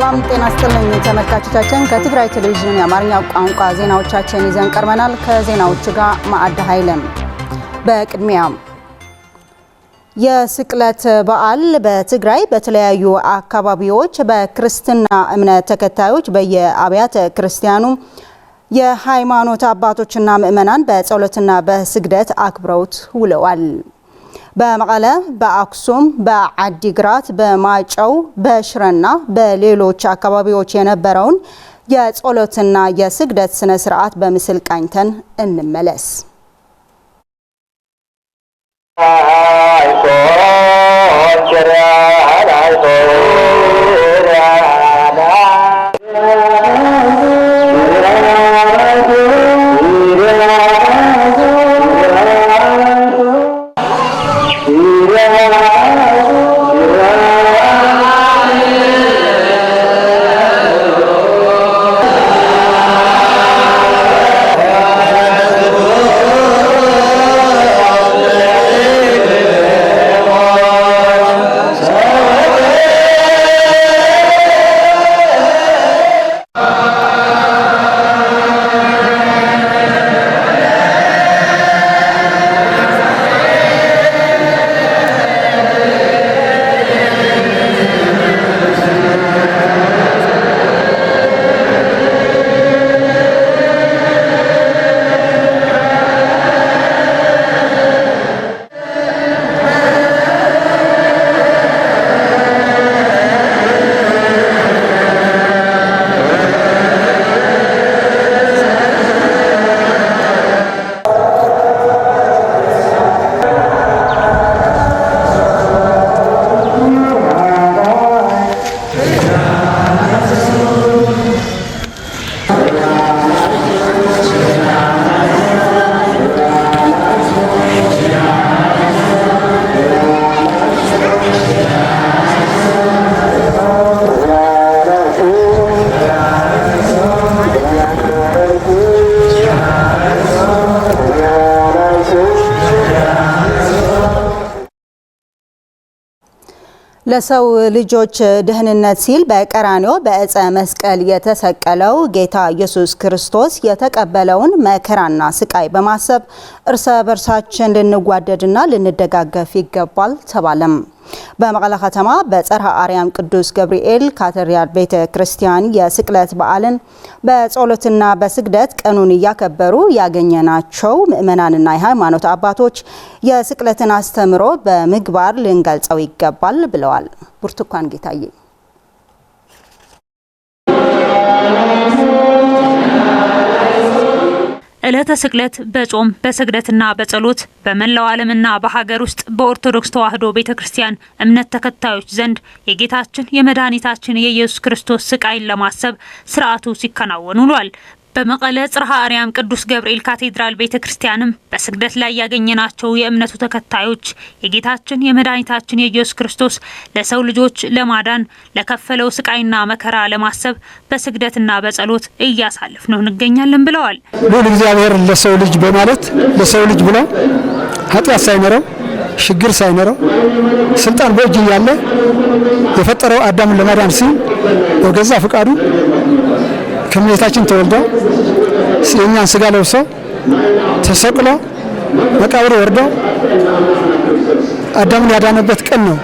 ሰላም ጤና ይስጥልኝ ተመልካቾቻችን ከትግራይ ቴሌቪዥን የአማርኛ ቋንቋ ዜናዎቻችን ይዘን ቀርበናል። ከዜናዎቹ ጋር ማዕድ ኃይለም። በቅድሚያም የስቅለት በዓል በትግራይ በተለያዩ አካባቢዎች በክርስትና እምነት ተከታዮች በየአብያተ ክርስቲያኑ የሃይማኖት አባቶችና ምእመናን በጸሎትና በስግደት አክብረውት ውለዋል። በመቀለ፣ በአክሱም፣ በአዲግራት፣ በማጨው፣ በሽረና በሌሎች አካባቢዎች የነበረውን የጸሎትና የስግደት ስነ ስርዓት በምስል ቃኝተን እንመለስ። ለሰው ልጆች ደህንነት ሲል በቀራንዮ በዕፀ መስቀል የተሰቀለው ጌታ ኢየሱስ ክርስቶስ የተቀበለውን መከራና ስቃይ በማሰብ እርስ በርሳችን ልንጓደድና ልንደጋገፍ ይገባል ተባለም። በመቀለ ከተማ በጽርሐ አርያም ቅዱስ ገብርኤል ካቴድራል ቤተ ክርስቲያን የስቅለት በዓልን በጸሎትና በስግደት ቀኑን እያከበሩ ያገኘናቸው ምእመናንና የሃይማኖት አባቶች የስቅለትን አስተምሮ በምግባር ልንገልጸው ይገባል ብለዋል። ብርቱካን ጌታዬ ዕለተ ስቅለት በጾም በስግደትና በጸሎት በመላው ዓለምና በሀገር ውስጥ በኦርቶዶክስ ተዋሕዶ ቤተክርስቲያን እምነት ተከታዮች ዘንድ የጌታችን የመድኃኒታችን የኢየሱስ ክርስቶስ ስቃይን ለማሰብ ስርዓቱ ሲከናወን ውሏል። በመቀለ ጽርሐ አርያም ቅዱስ ገብርኤል ካቴድራል ቤተክርስቲያንም በስግደት ላይ ያገኘናቸው የእምነቱ ተከታዮች የጌታችን የመድኃኒታችን የኢየሱስ ክርስቶስ ለሰው ልጆች ለማዳን ለከፈለው ስቃይና መከራ ለማሰብ በስግደትና በጸሎት እያሳለፍነው እንገኛለን ብለዋል። ሁሉ እግዚአብሔር ለሰው ልጅ በማለት ለሰው ልጅ ብሎ ኃጢአት ሳይኖረው ችግር ሳይኖረው ስልጣን በእጁ ያለ የፈጠረው አዳምን ለማዳን ሲል በገዛ ፍቃዱ ከመሬታችን ተወልዶ የኛን ስጋ ለብሶ ተሰቅሎ መቃብር ወርዶ አዳምን ያዳነበት ቀን ነው።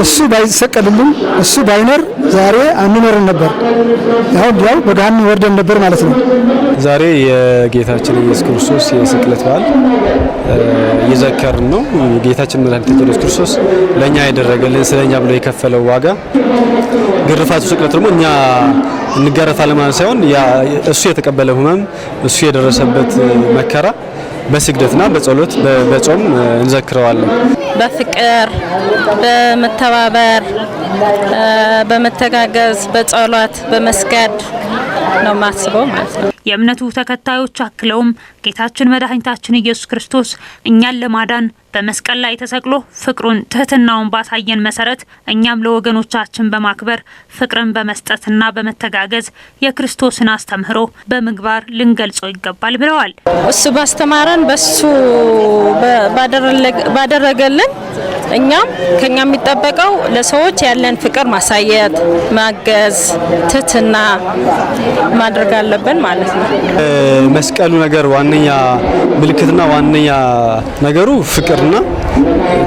እሱ ባይሰቀልልን እሱ ባይኖር ዛሬ አንኖርም ነበር። ያው በገሃነም ወርደን ነበር ማለት ነው። ዛሬ የጌታችን ኢየሱስ ክርስቶስ የስቅለት በዓል እየዘከርን ነው። ጌታችን መድኃኒታችን ኢየሱስ ክርስቶስ ለኛ ያደረገልን ስለኛ ብሎ የከፈለው ዋጋ ግርፋቱ፣ ስቅለት ደግሞ እኛ እንገረፋለን ማለት ሳይሆን እሱ የተቀበለው ሕመም እሱ የደረሰበት መከራ በስግደትና በጸሎት በጾም እንዘክረዋለን። በፍቅር በመተባበር በመተጋገዝ በጸሎት በመስገድ ነው ማስበው ማለት ነው። የእምነቱ ተከታዮች አክለውም ጌታችን መድኃኒታችን ኢየሱስ ክርስቶስ እኛን ለማዳን በመስቀል ላይ ተሰቅሎ ፍቅሩን ትህትናውን ባሳየን መሰረት እኛም ለወገኖቻችን በማክበር ፍቅርን በመስጠትና በመተጋገዝ የክርስቶስን አስተምህሮ በምግባር ልንገልጸው ይገባል ብለዋል። እሱ ባስተማረን በሱ ባደረገልን እኛም ከኛ የሚጠበቀው ለሰዎች ያለን ፍቅር ማሳየት፣ ማገዝ፣ ትህትና ማድረግ አለብን ማለት ነው። መስቀሉ ነገር ዋነኛ ምልክትና ዋነኛ ነገሩ ፍቅርና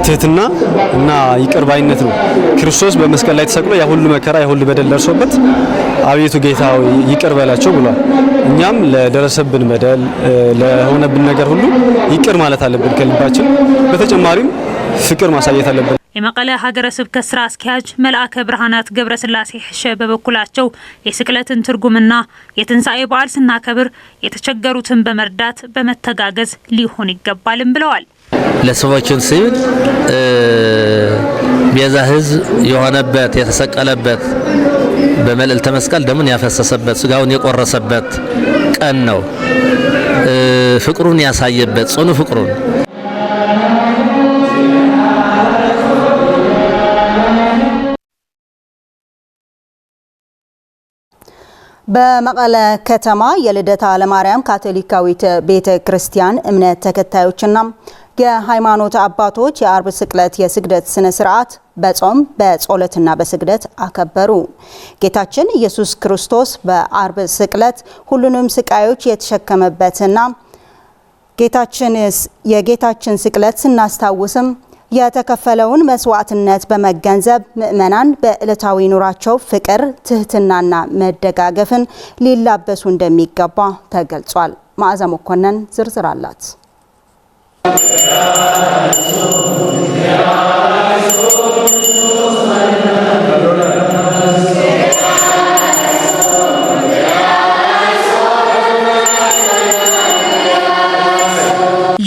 ትህትና እና ይቅር ባይነት ነው። ክርስቶስ በመስቀል ላይ ተሰቅሎ ያ ሁሉ መከራ ያ ሁሉ በደል ደርሶበት አቤቱ ጌታ ይቅር በላቸው ብሏል። እኛም ለደረሰብን በደል ለሆነብን ነገር ሁሉ ይቅር ማለት አለብን ከልባችን። በተጨማሪም ፍቅር ማሳየት አለብን። የመቀለ ሀገረ ስብከት ስራ አስኪያጅ መልአከ ብርሃናት ገብረስላሴ ሕሸ በበኩላቸው የስቅለትን ትርጉምና የትንሣኤ በዓል ስናከብር የተቸገሩትን በመርዳት በመተጋገዝ ሊሆን ይገባልም ብለዋል። ለሰዎችን ሲል ቤዛ ሕዝብ የሆነበት የተሰቀለበት በመልዕልተ መስቀል ደሙን ያፈሰሰበት ስጋውን የቆረሰበት ቀን ነው። ፍቅሩን ያሳየበት ጽኑ ፍቅሩን በመቀለ ከተማ የልደታ ለማርያም ካቶሊካዊት ቤተ ክርስቲያን እምነት ተከታዮችና የሃይማኖት አባቶች የአርብ ስቅለት የስግደት ስነ ስርዓት በጾም በጸሎትና በስግደት አከበሩ። ጌታችን ኢየሱስ ክርስቶስ በአርብ ስቅለት ሁሉንም ስቃዮች የተሸከመበትና የጌታችን ስቅለት ስናስታውስም የተከፈለውን መስዋዕትነት በመገንዘብ ምእመናን በዕለታዊ ኑራቸው ፍቅር፣ ትህትናና መደጋገፍን ሊላበሱ እንደሚገባ ተገልጿል። ማዕዛ መኮንን ዝርዝር አላት።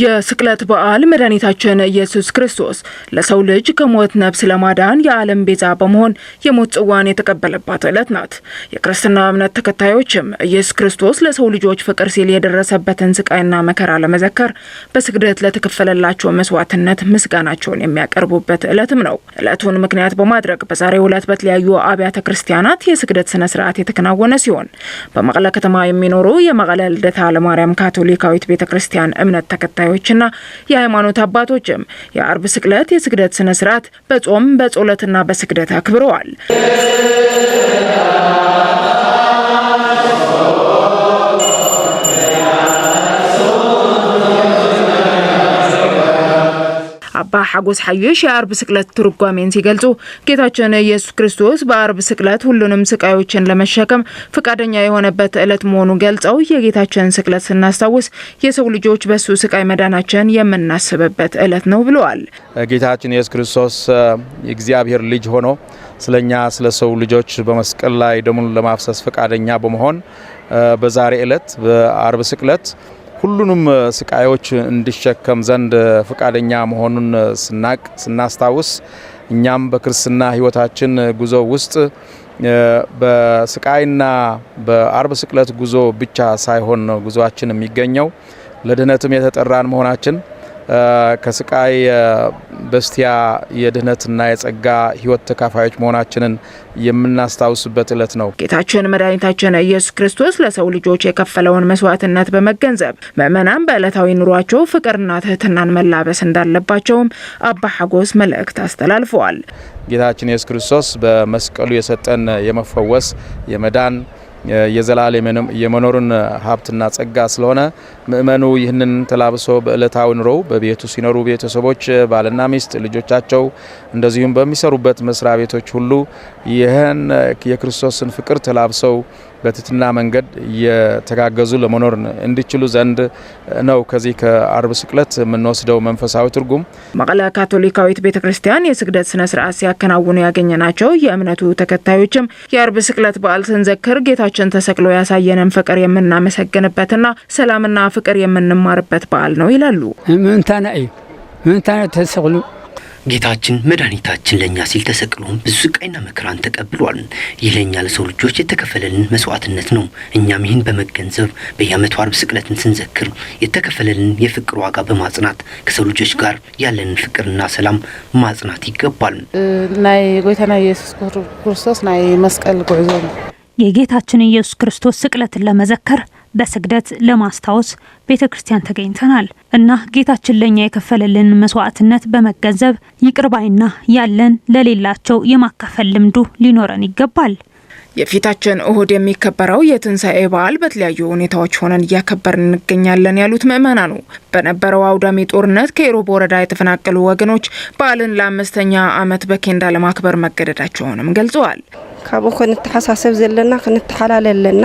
የስቅለት በዓል መድኃኒታችን ኢየሱስ ክርስቶስ ለሰው ልጅ ከሞት ነፍስ ለማዳን የዓለም ቤዛ በመሆን የሞት ጽዋን የተቀበለባት ዕለት ናት። የክርስትና እምነት ተከታዮችም ኢየሱስ ክርስቶስ ለሰው ልጆች ፍቅር ሲል የደረሰበትን ስቃይና መከራ ለመዘከር በስግደት ለተከፈለላቸው መስዋዕትነት ምስጋናቸውን የሚያቀርቡበት ዕለትም ነው። ዕለቱን ምክንያት በማድረግ በዛሬው ዕለት በተለያዩ አብያተ ክርስቲያናት የስግደት ስነ ስርዓት የተከናወነ ሲሆን በመቀለ ከተማ የሚኖሩ የመቀለ ልደታ ለማርያም ካቶሊካዊት ቤተ ክርስቲያን እምነት ተከታዮችና የሃይማኖት አባቶችም የአርብ ስቅለት የስግደት ስነ ስርዓት በጾም በጸሎትና በስግደት አክብረዋል። አባ ሐጎስ ሐየሽ የአርብ ስቅለት ትርጓሜን ሲገልጹ ጌታችን ኢየሱስ ክርስቶስ በአርብ ስቅለት ሁሉንም ስቃዮችን ለመሸከም ፈቃደኛ የሆነበት ዕለት መሆኑን ገልጸው የጌታችን ስቅለት ስናስታውስ የሰው ልጆች በሱ ስቃይ መዳናችን የምናስብበት ዕለት ነው ብለዋል። ጌታችን ኢየሱስ ክርስቶስ የእግዚአብሔር ልጅ ሆኖ ስለኛ ስለ ሰው ልጆች በመስቀል ላይ ደሙን ለማፍሰስ ፈቃደኛ በመሆን በዛሬ ዕለት በአርብ ስቅለት ሁሉንም ስቃዮች እንዲሸከም ዘንድ ፈቃደኛ መሆኑን ስናስታውስ እኛም በክርስትና ሕይወታችን ጉዞ ውስጥ በስቃይና በአርብ ስቅለት ጉዞ ብቻ ሳይሆን ጉዞአችን የሚገኘው ለድህነትም የተጠራን መሆናችን ከስቃይ በስቲያ የድህነትና የጸጋ ሕይወት ተካፋዮች መሆናችንን የምናስታውስበት ዕለት ነው። ጌታችን መድኃኒታችን ኢየሱስ ክርስቶስ ለሰው ልጆች የከፈለውን መስዋዕትነት በመገንዘብ ምእመናን በዕለታዊ ኑሯቸው ፍቅርና ትህትናን መላበስ እንዳለባቸውም አባ ሐጎስ መልእክት አስተላልፈዋል። ጌታችን ኢየሱስ ክርስቶስ በመስቀሉ የሰጠን የመፈወስ የመዳን የዘላለም የመኖርን ሀብትና ጸጋ ስለሆነ ምእመኑ ይህንን ተላብሶ በዕለታዊ ኑሮው በቤቱ ሲኖሩ ቤተሰቦች ባልና ሚስት ልጆቻቸው እንደዚሁም በሚሰሩበት መስሪያ ቤቶች ሁሉ ይህን የክርስቶስን ፍቅር ተላብሰው በትህትና መንገድ የተጋገዙ ለመኖር እንዲችሉ ዘንድ ነው ከዚህ ከአርብ ስቅለት የምንወስደው መንፈሳዊ ትርጉም። መቀለ ካቶሊካዊት ቤተክርስቲያን የስግደት ስነ ስርዓት ሲያከናውኑ ያገኘናቸው የእምነቱ ተከታዮችም የአርብ ስቅለት በዓል ስንዘክር ጌታችን ተሰቅሎ ያሳየንን ፍቅር የምናመሰግንበትና ሰላምና ፍቅር የምንማርበት በዓል ነው ይላሉ። ምንታና ተሰቅሎ ጌታችን መድኃኒታችን ለኛ ሲል ተሰቅሎ ብዙ ስቃይና መከራን ተቀብሏል። ይህ ለኛ ለሰው ልጆች የተከፈለልን መስዋዕትነት ነው። እኛም ይህን በመገንዘብ በየዓመቱ አርብ ስቅለትን ስንዘክር የተከፈለልን የፍቅር ዋጋ በማጽናት ከሰው ልጆች ጋር ያለንን ፍቅርና ሰላም ማጽናት ይገባል። ናይ ጎይታና ኢየሱስ ክርስቶስ ናይ መስቀል ጉዕዞ የጌታችን ኢየሱስ ክርስቶስ ስቅለትን ለመዘከር በስግደት ለማስታወስ ቤተክርስቲያን ተገኝተናል እና ጌታችን ለኛ የከፈለልን መስዋዕትነት በመገንዘብ ይቅርባይና ያለን ለሌላቸው የማካፈል ልምዱ ሊኖረን ይገባል። የፊታችን እሁድ የሚከበረው የትንሣኤ በዓል በተለያዩ ሁኔታዎች ሆነን እያከበርን እንገኛለን ያሉት ምዕመናኑ በነበረው አውዳሚ ጦርነት ከኢሮብ ወረዳ የተፈናቀሉ ወገኖች በዓልን ለ5ኛ ዓመት በኬንዳ ለማክበር መገደዳቸውንም ገልጸዋል። ካብኡ ክንተሓሳሰብ ዘለና ክንተሓላለለና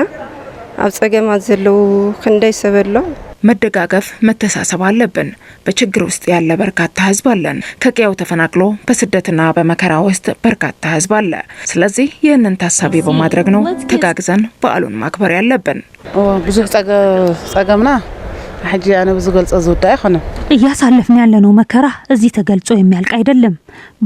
ኣብ ጸገማት ዘለው ክንደይ ሰበሎ መደጋገፍ መተሳሰብ አለብን። በችግር ውስጥ ያለ በርካታ ህዝብ አለን። ከቀየው ተፈናቅሎ በስደትና በመከራ ውስጥ በርካታ ህዝብ አለ። ስለዚህ ይህንን ታሳቢ በማድረግ ነው ተጋግዘን በዓሉን ማክበር ያለብን። ብዙ ጸገምና ሐጂ ያነ ብዙ ገልጾ ዝውዳ ይሆነ እያሳለፍን ያለነው መከራ እዚህ ተገልጾ የሚያልቅ አይደለም።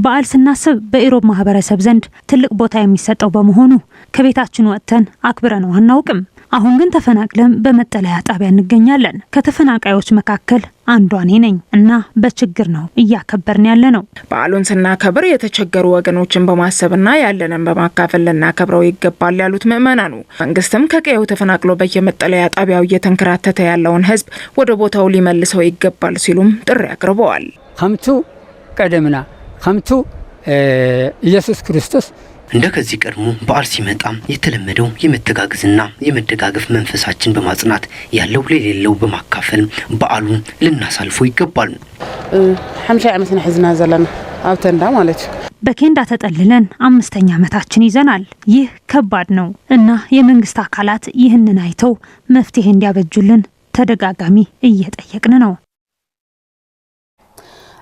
በዓል ስናስብ በኢሮብ ማህበረሰብ ዘንድ ትልቅ ቦታ የሚሰጠው በመሆኑ ከቤታችን ወጥተን አክብረነው አናውቅም። አሁን ግን ተፈናቅለን በመጠለያ ጣቢያ እንገኛለን። ከተፈናቃዮች መካከል አንዷ እኔ ነኝ እና በችግር ነው እያከበርን ያለነው። በዓሉን ስናከብር የተቸገሩ ወገኖችን በማሰብና ያለንን በማካፈል ልናከብረው ይገባል ያሉት ምዕመናኑ መንግስትም ከቀየው ተፈናቅሎ በየመጠለያ ጣቢያው እየተንከራተተ ያለውን ህዝብ ወደ ቦታው ሊመልሰው ይገባል ሲሉም ጥሪ አቅርበዋል። ከምቱ ቀደምና ከምቱ ኢየሱስ ክርስቶስ እንደ ከዚህ ቀድሞ በዓል ሲመጣም የተለመደው የመተጋገዝና የመደጋገፍ መንፈሳችን በማጽናት ያለው ለሌለው በማካፈል በዓሉን ልናሳልፈው ይገባል። 50 ዓመትና ሕዝና ዘለና አብተንዳ ማለት በኬንዳ ተጠልለን 5ኛ ዓመታችን ይዘናል። ይህ ከባድ ነው እና የመንግስት አካላት ይህንን አይተው መፍትሄ እንዲያበጁልን ተደጋጋሚ እየጠየቅን ነው።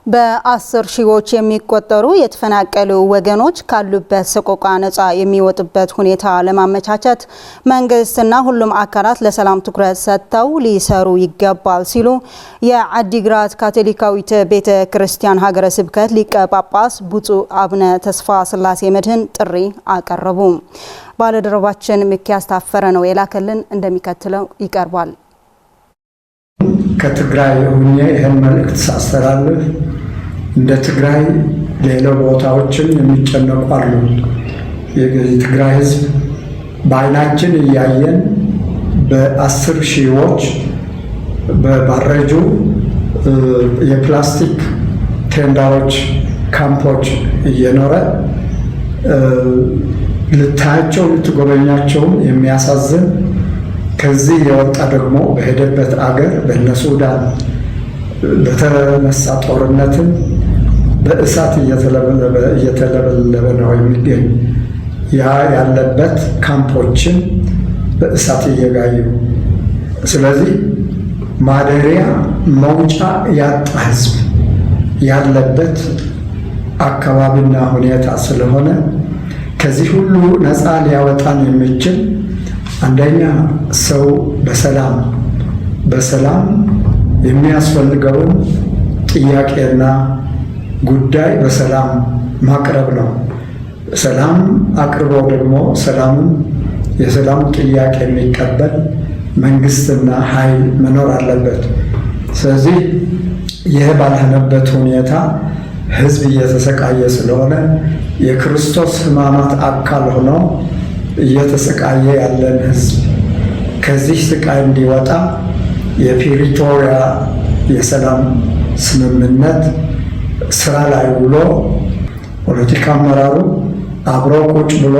በ10 ሺዎች የሚቆጠሩ የተፈናቀሉ ወገኖች ካሉበት ሰቆቃ ነጻ የሚወጡበት ሁኔታ ለማመቻቸት መንግስትና ሁሉም አካላት ለሰላም ትኩረት ሰጥተው ሊሰሩ ይገባል ሲሉ የአዲግራት ካቶሊካዊት ቤተክርስቲያን ሀገረ ስብከት ሊቀ ጳጳስ ብፁዕ አቡነ ተስፋ ስላሴ መድህን ጥሪ አቀረቡ። ባለደረባችን ሚኪያስ ታፈረ ነው የላከልን፣ እንደሚከተለው ይቀርባል። ከትግራይ ሆኜ ይህን መልእክት ሳስተላልፍ እንደ ትግራይ ሌሎች ቦታዎችን የሚጨነቁ አሉ። የትግራይ ህዝብ በአይናችን እያየን በ10 ሺዎች በባረጁ የፕላስቲክ ቴንዳዎች ካምፖች እየኖረ ልታያቸው ልትጎበኛቸውም የሚያሳዝን ከዚህ የወጣ ደግሞ በሄደበት አገር በነሱዳን በተነሳ ጦርነትን በእሳት እየተለበለበ ነው የሚገኝ። ያ ያለበት ካምፖችን በእሳት እየጋዩ፣ ስለዚህ ማደሪያ መውጫ ያጣ ህዝብ ያለበት አካባቢና ሁኔታ ስለሆነ ከዚህ ሁሉ ነፃ ሊያወጣን የሚችል አንደኛ ሰው በሰላም የሚያስፈልገውን ጥያቄና ጉዳይ በሰላም ማቅረብ ነው። ሰላም አቅርበው ደግሞ የሰላም ጥያቄ የሚቀበል መንግስትና ኃይል መኖር አለበት። ስለዚህ ይህ ባልሆነበት ሁኔታ ህዝብ እየተሰቃየ ስለሆነ የክርስቶስ ሕማማት አካል ሆኖ እየተሰቃየ ያለን ህዝብ ከዚህ ስቃይ እንዲወጣ የፕሪቶሪያ የሰላም ስምምነት ስራ ላይ ውሎ ፖለቲካ አመራሩ አብሮ ቁጭ ብሎ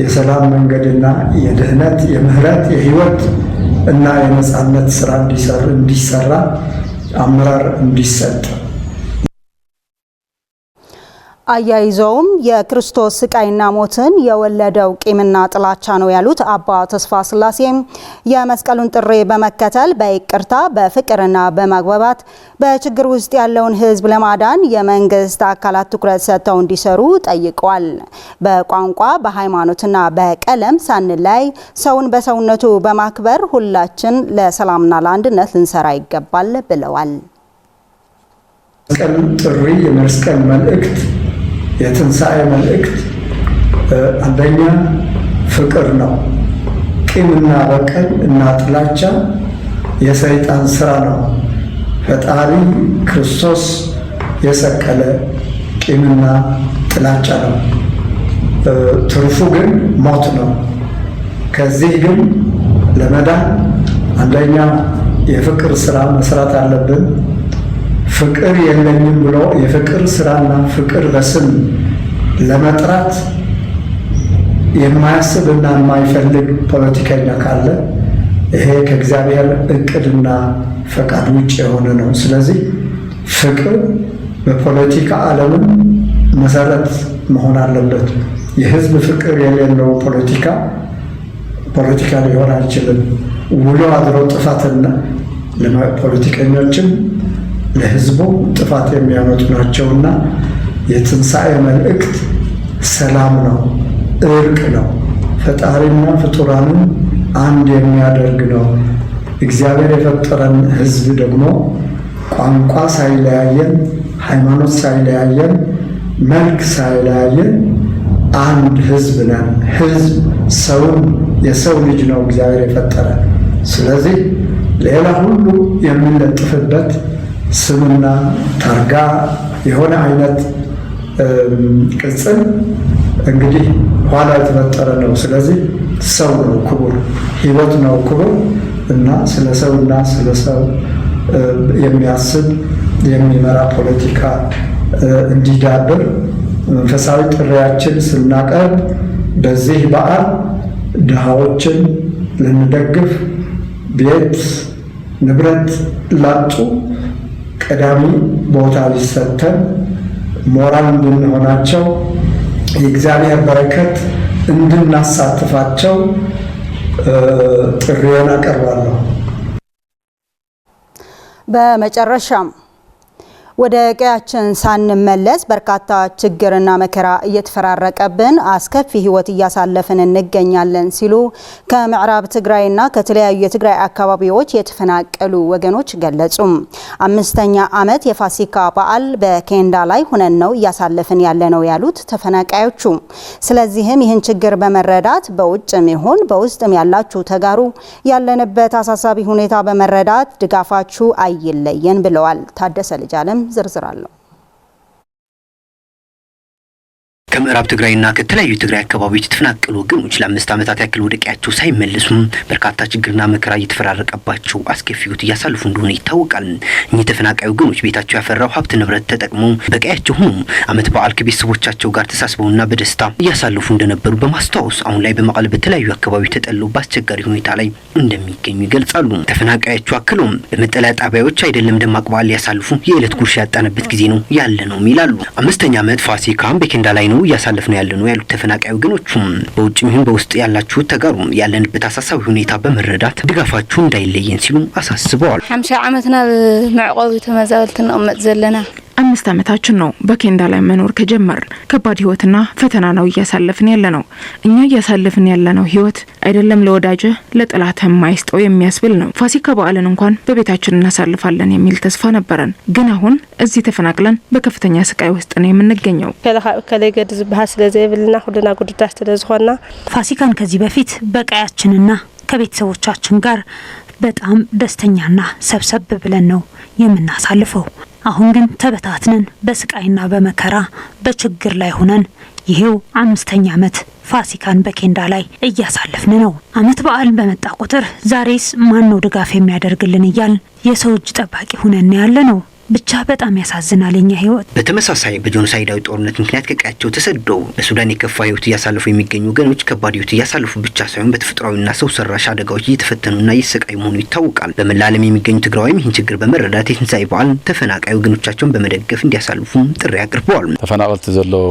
የሰላም መንገድና የድህነት፣ የምህረት፣ የህይወት እና የነጻነት ስራ እንዲሰራ አመራር እንዲሰጥ አያይዘውም የክርስቶስ ስቃይና ሞትን የወለደው ቂምና ጥላቻ ነው ያሉት አባ ተስፋ ስላሴ የመስቀሉን ጥሪ በመከተል በይቅርታ በፍቅርና በማግባባት በችግር ውስጥ ያለውን ህዝብ ለማዳን የመንግስት አካላት ትኩረት ሰጥተው እንዲሰሩ ጠይቀዋል። በቋንቋ በሃይማኖትና በቀለም ሳንለይ ሰውን በሰውነቱ በማክበር ሁላችን ለሰላምና ለአንድነት ልንሰራ ይገባል ብለዋል። መስቀል ጥሪ የመስቀል መልእክት የትንሣኤ መልእክት አንደኛ ፍቅር ነው። ቂምና በቀል እና ጥላቻ የሰይጣን ስራ ነው። ፈጣሪ ክርስቶስ የሰቀለ ቂምና ጥላቻ ነው። ትርፉ ግን ሞት ነው። ከዚህ ግን ለመዳን አንደኛ የፍቅር ስራ መስራት አለብን። ፍቅር የለኝም ብሎ የፍቅር ስራና ፍቅር በስም ለመጥራት የማያስብና የማይፈልግ ፖለቲከኛ ካለ ይሄ ከእግዚአብሔር እቅድና ፈቃድ ውጭ የሆነ ነው። ስለዚህ ፍቅር በፖለቲካ ዓለምን መሰረት መሆን አለበት። የህዝብ ፍቅር የሌለው ፖለቲካ ሊሆን አይችልም። ውሎ አድሮ ጥፋትና ለፖለቲከኞችም ለህዝቡ ጥፋት የሚያመጡ ናቸውና የትንሣኤ መልእክት ሰላም ነው፣ እርቅ ነው፣ ፈጣሪና ፍጡራንን አንድ የሚያደርግ ነው። እግዚአብሔር የፈጠረን ህዝብ ደግሞ ቋንቋ ሳይለያየን፣ ሃይማኖት ሳይለያየን፣ መልክ ሳይለያየን አንድ ህዝብ ነን። ህዝብ ሰውን የሰው ልጅ ነው እግዚአብሔር የፈጠረ። ስለዚህ ሌላ ሁሉ የሚለጥፍበት ስምና ታርጋ የሆነ አይነት ቅጽል እንግዲህ ኋላ የተፈጠረ ነው። ስለዚህ ሰው ነው ክቡር፣ ህይወት ነው ክቡር እና ስለ ሰውና ስለ ሰው የሚያስብ የሚመራ ፖለቲካ እንዲዳብር መንፈሳዊ ጥሪያችን ስናቀርብ በዚህ በዓል ድሃዎችን ልንደግፍ፣ ቤት ንብረት ላጡ ቀዳሚ ቦታ ሊሰጠን፣ ሞራል እንድንሆናቸው፣ የእግዚአብሔር በረከት እንድናሳትፋቸው ጥሪውን አቀርባለሁ። በመጨረሻም ወደ ቀያችን ሳንመለስ በርካታ ችግርና መከራ እየተፈራረቀብን አስከፊ ህይወት እያሳለፍን እንገኛለን ሲሉ ከምዕራብ ትግራይና ከተለያዩ የትግራይ አካባቢዎች የተፈናቀሉ ወገኖች ገለጹ። 5ኛ ዓመት የፋሲካ በዓል በኬንዳ ላይ ሆነን ነው እያሳለፍን ያለነው ያሉት ተፈናቃዮቹ፣ ስለዚህም ይህን ችግር በመረዳት በውጭም ይሁን በውስጥም ያላችሁ ተጋሩ፣ ያለንበት አሳሳቢ ሁኔታ በመረዳት ድጋፋችሁ አይለየን ብለዋል። ታደሰ ልጃለም ዝርዝር አለው። ከምዕራብ ትግራይና ከተለያዩ የትግራይ አካባቢዎች የተፈናቀሉ ወገኖች ለ5 ዓመታት ያክል ወደ ቀያቸው ሳይመለሱም በርካታ ችግርና መከራ እየተፈራረቀባቸው አስከፊ ህይወት እያሳለፉ እንደሆነ ይታወቃል። እኚህ ተፈናቃይ ወገኖች ቤታቸው ያፈራው ሀብት ንብረት ተጠቅመው በቀያቸው ሆኖ ዓመት በዓል ከቤተሰቦቻቸው ጋር ተሳስበውና በደስታ እያሳለፉ እንደነበሩ በማስታወስ አሁን ላይ በመቀለ በተለያዩ አካባቢዎች ተጠልለው በአስቸጋሪ ሁኔታ ላይ እንደሚገኙ ይገልጻሉ። ተፈናቃዮቹ አክለውም በመጠለያ ጣቢያዎች አይደለም ደማቅ በዓል ሊያሳልፉ የዕለት ጉርሻ ያጣንበት ጊዜ ነው ያለ ነው ይላሉ። 5ኛ ዓመት ፋሲካም በኬንዳ ላይ ነው እያሳለፍን ያለነው ያሉት ተፈናቃይ ወገኖቹም በውጭም ይሁን በውስጥ ያላችሁ ተጋሩ ያለንበት አሳሳቢ ሁኔታ በመረዳት ድጋፋችሁ እንዳይለየን ሲሉ አሳስበዋል። 50 ዓመትና በመዕቆብ ተመዛበልትና ኡመት ዘለና 5 ዓመታችን ነው በኬንዳ ላይ መኖር ከጀመር። ከባድ ህይወትና ፈተና ነው እያሳለፍን ያለነው። እኛ እያሳለፍን ያለነው ህይወት አይደለም ለወዳጅ ለጠላት የማይስጠው የሚያስብል ነው። ፋሲካ በዓልን እንኳን በቤታችን እናሳልፋለን የሚል ተስፋ ነበረን። ግን አሁን እዚህ ተፈናቅለን በከፍተኛ ስቃይ ውስጥ ነው የምንገኘው። ከለገድ ዝባህ ስለዘይብልና ሁሉና ጉድዳት ስለዝሆና ፋሲካን ከዚህ በፊት በቀያችንና ከቤተሰቦቻችን ጋር በጣም ደስተኛና ሰብሰብ ብለን ነው የምናሳልፈው። አሁን ግን ተበታትነን በስቃይና በመከራ በችግር ላይ ሆነን ይሄው 5ኛ ዓመት ፋሲካን በኬንዳ ላይ እያሳለፍን ነው። ዓመት በዓል በመጣ ቁጥር ዛሬስ ማን ነው ድጋፍ የሚያደርግልን እያል የሰው እጅ ጠባቂ ሆነን ያለ ነው። ብቻ በጣም ያሳዝናል የኛ ህይወት። በተመሳሳይ በጆኖሳይዳዊ ጦርነት ምክንያት ከቀያቸው ተሰደው በሱዳን የከፋ ህይወት እያሳለፉ የሚገኙ ወገኖች ከባድ ህይወት እያሳለፉ ብቻ ሳይሆን በተፈጥሯዊና ሰው ሰራሽ አደጋዎች እየተፈተኑና እየተሰቃዩ መሆኑ ይታወቃል። በመላ ዓለም የሚገኙ ትግራዋይም ይህን ችግር በመረዳት የትንሣኤ በዓል ተፈናቃይ ወገኖቻቸውን በመደገፍ እንዲያሳልፉ ጥሪ አቅርበዋል። ተፈናቀልት ዘለው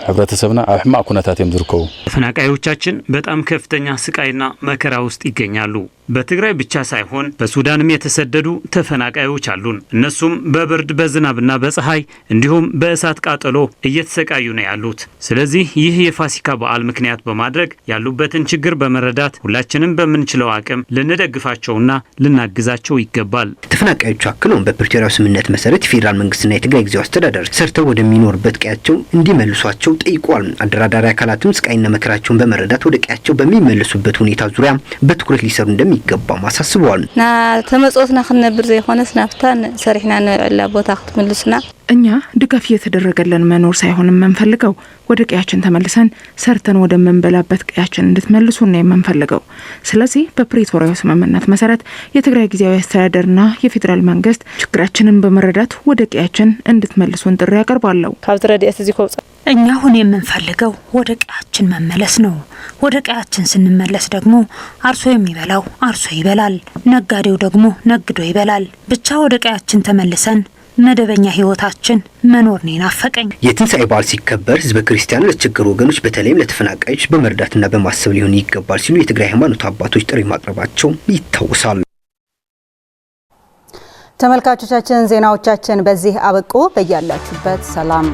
ህብረተሰብና ኣብ ሕማቅ ኩነታት እዮም ዝርከቡ። ተፈናቃዮቻችን በጣም ከፍተኛ ስቃይና መከራ ውስጥ ይገኛሉ። በትግራይ ብቻ ሳይሆን በሱዳንም የተሰደዱ ተፈናቃዮች አሉን። እነሱም በብርድ በዝናብና በፀሐይ እንዲሁም በእሳት ቃጠሎ እየተሰቃዩ ነው ያሉት። ስለዚህ ይህ የፋሲካ በዓል ምክንያት በማድረግ ያሉበትን ችግር በመረዳት ሁላችንም በምንችለው አቅም ልንደግፋቸውና ልናግዛቸው ይገባል። ተፈናቃዮቹ አክለውም በፕሪቶሪያው ስምምነት መሰረት የፌዴራል መንግስትና የትግራይ ጊዜያዊ አስተዳደር ሰርተው ወደሚኖርበት ቀያቸው እንዲመልሷቸው ጠይቋል። አደራዳሪ አካላትም ስቃይና መከራቸውን በመረዳት ወደ ቀያቸው በሚመለሱበት ሁኔታ ዙሪያ በትኩረት ሊሰሩ እንደሚ እንደሚገባም አሳስበዋል። ና ተመጽኦትና ክንነብር ዘይኾነስ ናፍታን ሰሪሕና ንዕላ ቦታ ክትምልስና እኛ ድጋፍ እየተደረገልን መኖር ሳይሆን የምንፈልገው ወደ ቀያችን ተመልሰን ሰርተን ወደ መንበላበት ቀያችን እንድትመልሱን ነው የምንፈልገው። ስለዚህ በፕሪቶሪያው ስምምነት መሰረት የትግራይ ጊዜያዊ አስተዳደርና የፌዴራል መንግስት ችግራችንን በመረዳት ወደ ቀያችን እንድትመልሱን ጥሪ ያቀርባለሁ። እኛ አሁን የምንፈልገው ወደ ቀያችን መመለስ ነው። ወደ ቀያችን ስንመለስ ደግሞ አርሶ የሚበላው አርሶ ይበላል፣ ነጋዴው ደግሞ ነግዶ ይበላል። ብቻ ወደ ቀያችን ተመልሰን መደበኛ ህይወታችን መኖር ነው ናፈቀኝ። የትንሳኤ በዓል ሲከበር ህዝበ ክርስቲያን ለተቸገሩ ወገኖች በተለይም ለተፈናቃዮች በመርዳትና በማሰብ ሊሆን ይገባል ሲሉ የትግራይ ሃይማኖት አባቶች ጥሪ ማቅረባቸው ይታወሳል። ተመልካቾቻችን ዜናዎቻችን በዚህ አበቁ። በያላችሁበት ሰላም